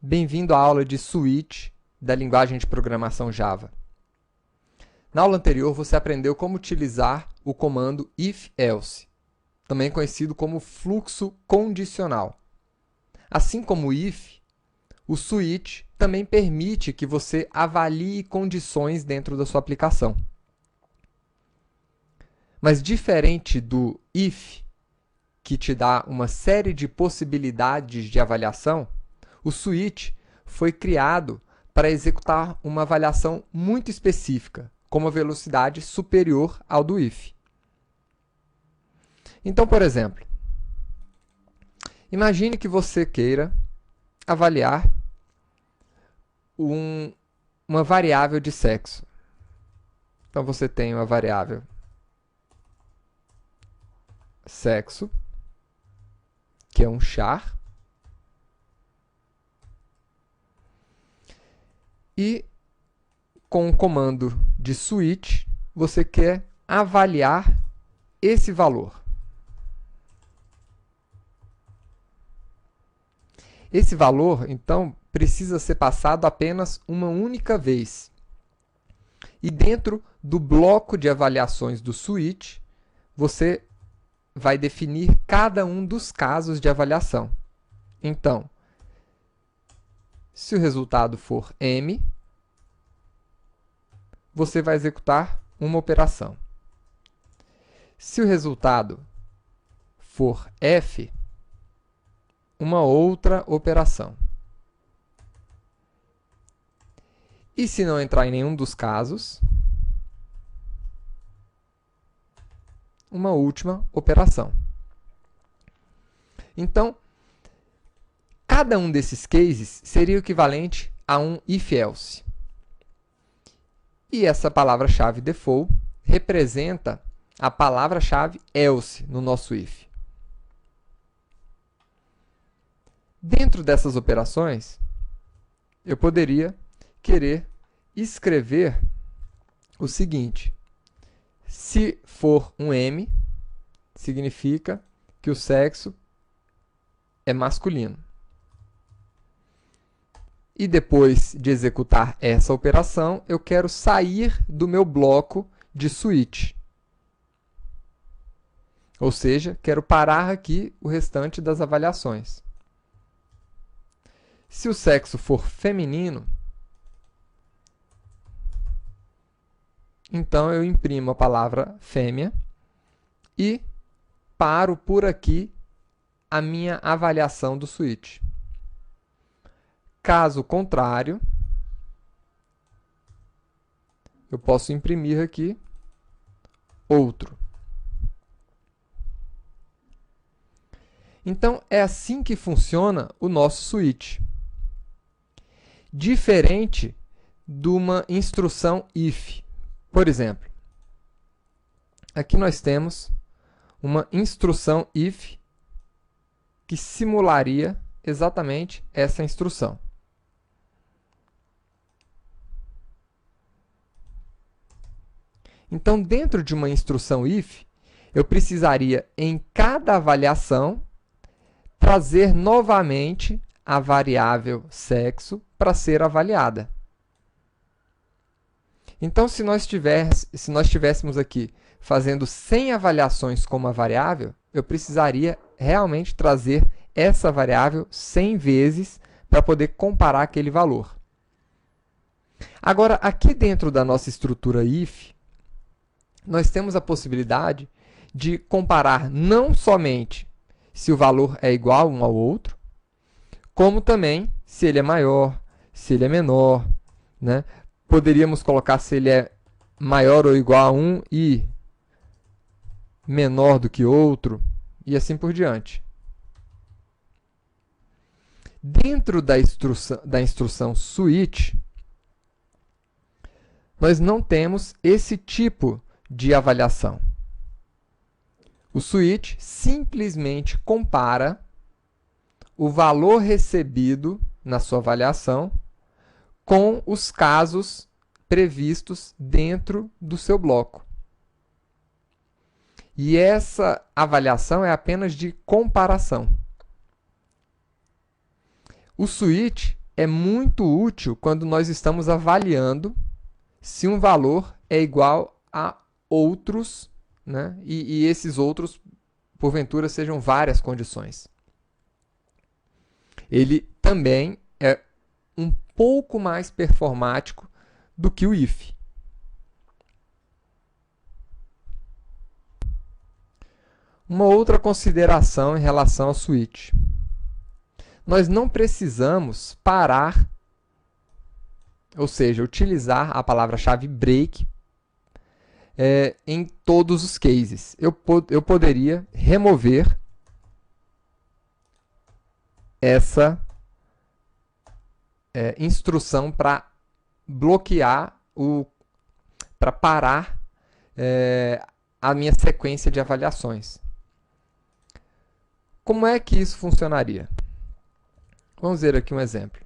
Bem-vindo à aula de Switch da linguagem de programação Java. Na aula anterior, você aprendeu como utilizar o comando if-else, também conhecido como fluxo condicional. Assim como o if, o switch também permite que você avalie condições dentro da sua aplicação. Mas diferente do if, que te dá uma série de possibilidades de avaliação, o switch foi criado para executar uma avaliação muito específica, com uma velocidade superior ao do if. Então, por exemplo, imagine que você queira avaliar uma variável de sexo. Então, você tem uma variável sexo, que é um char, e com o comando de switch, você quer avaliar esse valor. Esse valor, então, precisa ser passado apenas uma única vez. E dentro do bloco de avaliações do switch, você vai definir cada um dos casos de avaliação. Então, se o resultado for M, você vai executar uma operação. Se o resultado for F, uma outra operação. E se não entrar em nenhum dos casos, uma última operação. Então, cada um desses cases seria o equivalente a um if-else. E essa palavra-chave default representa a palavra-chave else no nosso if. Dentro dessas operações, eu poderia querer escrever o seguinte: se for um M, significa que o sexo é masculino. E depois de executar essa operação, eu quero sair do meu bloco de switch. Ou seja, quero parar aqui o restante das avaliações. Se o sexo for feminino, então eu imprimo a palavra fêmea e paro por aqui a minha avaliação do switch. Caso contrário, eu posso imprimir aqui outro. Então, é assim que funciona o nosso switch. Diferente de uma instrução if. Por exemplo, aqui nós temos uma instrução if que simularia exatamente essa instrução. Então, dentro de uma instrução if, eu precisaria, em cada avaliação, trazer novamente a variável sexo para ser avaliada. Então, se nós tivéssemos aqui fazendo 100 avaliações com uma variável, eu precisaria realmente trazer essa variável 100 vezes para poder comparar aquele valor. Agora, aqui dentro da nossa estrutura if, nós temos a possibilidade de comparar não somente se o valor é igual um ao outro, como também se ele é maior, se ele é menor, né? Poderíamos colocar se ele é maior ou igual a 1 e menor do que outro, e assim por diante. Dentro da instrução switch, nós não temos esse tipo de avaliação. O switch simplesmente compara o valor recebido na sua avaliação com os casos previstos dentro do seu bloco. E essa avaliação é apenas de comparação. O switch é muito útil quando nós estamos avaliando se um valor é igual a outros, né? E esses outros, porventura, sejam várias condições. Ele também é um pouco mais performático do que o if. Uma outra consideração em relação ao switch. Nós não precisamos parar, ou seja, utilizar a palavra-chave break em todos os cases. Eu poderia remover essa instrução para bloquear, para parar a minha sequência de avaliações. Como é que isso funcionaria? Vamos ver aqui um exemplo.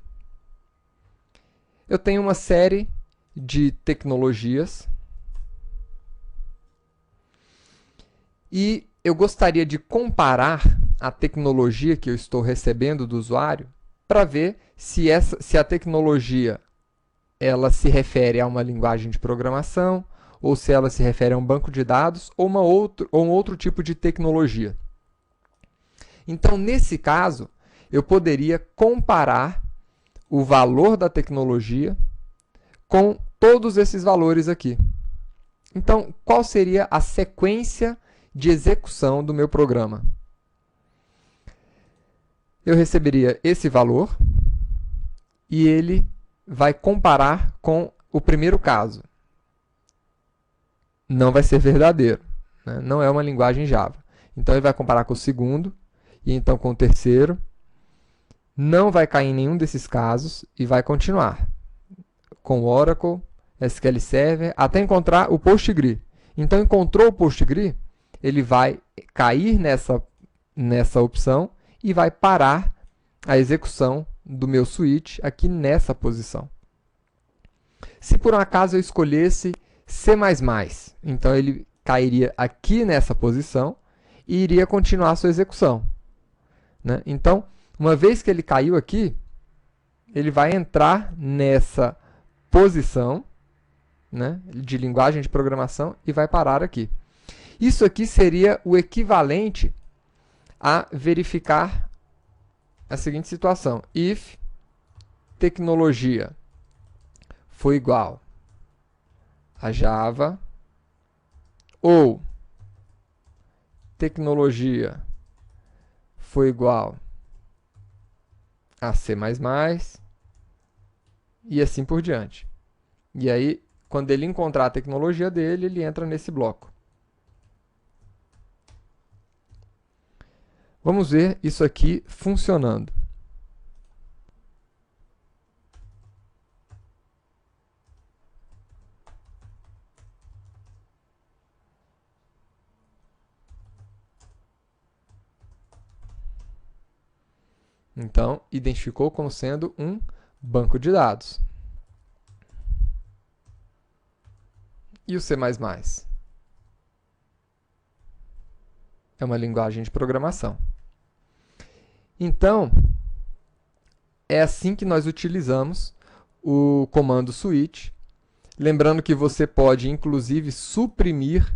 Eu tenho uma série de tecnologias e eu gostaria de comparar a tecnologia que eu estou recebendo do usuário para ver se a tecnologia ela se refere a uma linguagem de programação ou se ela se refere a um banco de dados ou um outro tipo de tecnologia. Então, nesse caso, eu poderia comparar o valor da tecnologia com todos esses valores aqui. Então, qual seria a sequência de execução do meu programa? Eu receberia esse valor e ele vai comparar com o primeiro caso. Não vai ser verdadeiro, né? Não é uma linguagem Java. Então, ele vai comparar com o segundo e então com o terceiro. Não vai cair em nenhum desses casos e vai continuar com Oracle, SQL Server, até encontrar o PostgreSQL. Então, encontrou o PostgreSQL, ele vai cair nessa opção e vai parar a execução do meu switch aqui nessa posição. Se por um acaso eu escolhesse C++, então ele cairia aqui nessa posição e iria continuar a sua execução, né? Então, uma vez que ele caiu aqui, ele vai entrar nessa posição, né, de linguagem de programação e vai parar aqui. Isso aqui seria o equivalente a verificar a seguinte situação. If tecnologia for igual a Java ou tecnologia for igual a C++ e assim por diante. E aí, quando ele encontrar a tecnologia dele, ele entra nesse bloco. Vamos ver isso aqui funcionando. Então, identificou como sendo um banco de dados. E o C++? É uma linguagem de programação. Então, é assim que nós utilizamos o comando switch. Lembrando que você pode, inclusive, suprimir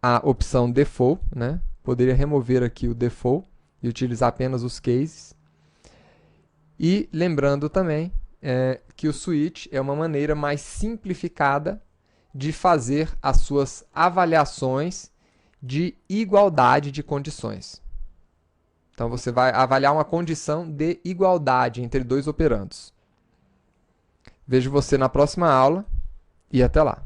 a opção default, né? Poderia remover aqui o default e utilizar apenas os cases. E lembrando também que o switch é uma maneira mais simplificada de fazer as suas avaliações de igualdade de condições. Então, você vai avaliar uma condição de igualdade entre dois operandos. Vejo você na próxima aula e até lá.